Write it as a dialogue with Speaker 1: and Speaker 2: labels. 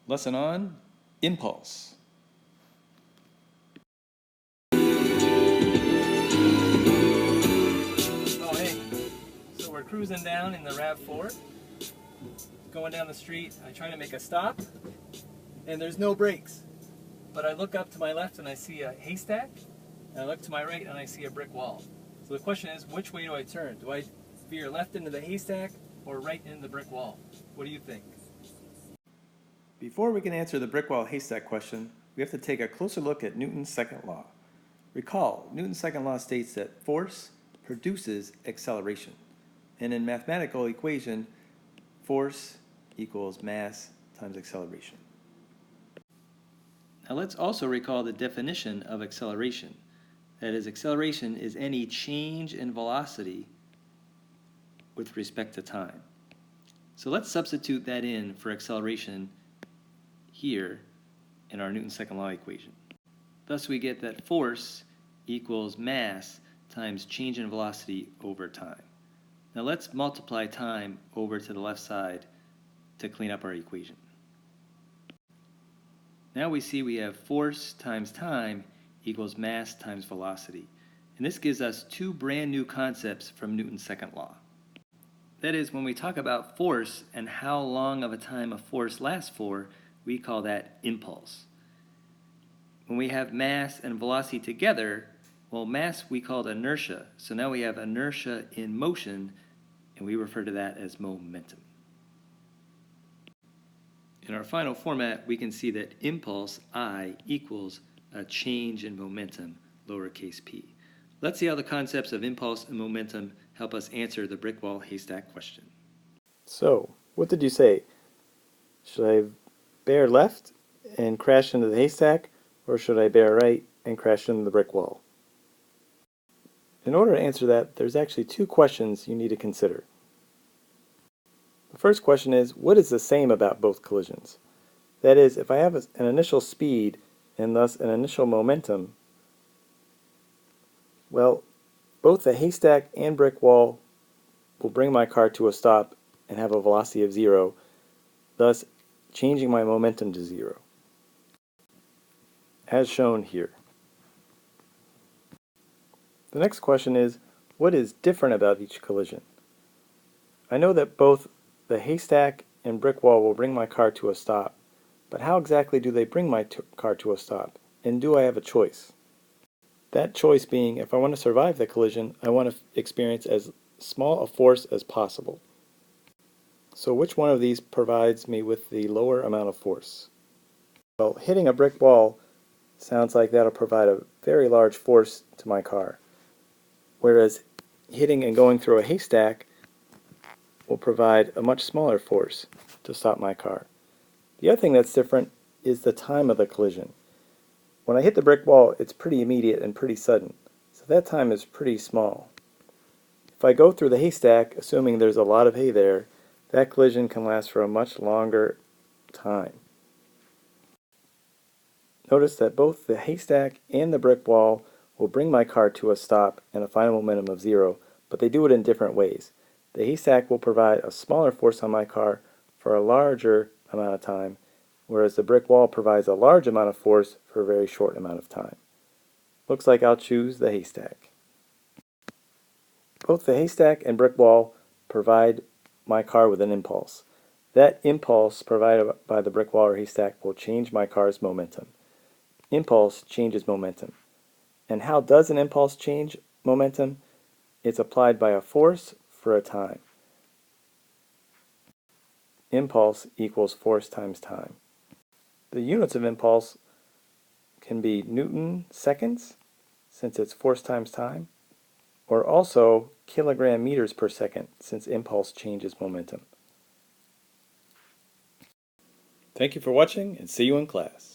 Speaker 1: Lesson on impulse.
Speaker 2: Oh, hey. So we're cruising down in the RAV4, going down the street. I try to make a stop, and there's no brakes. But I look up to my left and I see a haystack, and I look to my right and I see a brick wall. So the question is, which way do I turn? Do I veer left into the haystack or right into the brick wall? What do you think?
Speaker 1: Before we can answer the brick wall haystack question, we have to take a closer look at Newton's second law. Recall, Newton's second law states that force produces acceleration. And in mathematical equation, force equals mass times acceleration. Now let's also recall the definition of acceleration. That is, acceleration is any change in velocity with respect to time. So let's substitute that in for acceleration here in our Newton's second law equation. Thus we get that force equals mass times change in velocity over time. Now let's multiply time over to the left side to clean up our equation. Now we see we have force times time equals mass times velocity. And this gives us two brand new concepts from Newton's second law. That is, when we talk about force and how long of a time a force lasts for, we call that impulse. When we have mass and velocity together, well, mass we called inertia. So now we have inertia in motion, and we refer to that as momentum. In our final format, we can see that impulse, I, equals a change in momentum, lowercase p. Let's see how the concepts of impulse and momentum help us answer the brick wall haystack question.
Speaker 3: So, what did you say? Should I bear left and crash into the haystack, or should I bear right and crash into the brick wall? In order to answer that, there's actually two questions you need to consider. The first question is, what is the same about both collisions? That is, if I have an initial speed and thus an initial momentum, well, both the haystack and brick wall will bring my car to a stop and have a velocity of 0, thus changing my momentum to 0, as shown here. The next question is, what is different about each collision? I know that both the haystack and brick wall will bring my car to a stop, but how exactly do they bring my car to a stop? And do I have a choice? That choice being, if I want to survive the collision, I want to experience as small a force as possible. So which one of these provides me with the lower amount of force? Well, hitting a brick wall sounds like that'll provide a very large force to my car, whereas hitting and going through a haystack will provide a much smaller force to stop my car. The other thing that's different is the time of the collision. When I hit the brick wall, it's pretty immediate and pretty sudden, so that time is pretty small. If I go through the haystack, assuming there's a lot of hay there, that collision can last for a much longer time. Notice that both the haystack and the brick wall will bring my car to a stop and a final momentum of 0, but they do it in different ways. The haystack will provide a smaller force on my car for a larger amount of time, whereas the brick wall provides a large amount of force for a very short amount of time. Looks like I'll choose the haystack. Both the haystack and brick wall provide my car with an impulse. That impulse provided by the brick wall or haystack will change my car's momentum. Impulse changes momentum. And how does an impulse change momentum? It's applied by a force for a time. Impulse equals force times time. The units of impulse can be Newton seconds, since it's force times time, or also kilogram meters per second, since impulse changes momentum.
Speaker 1: Thank you for watching, and see you in class.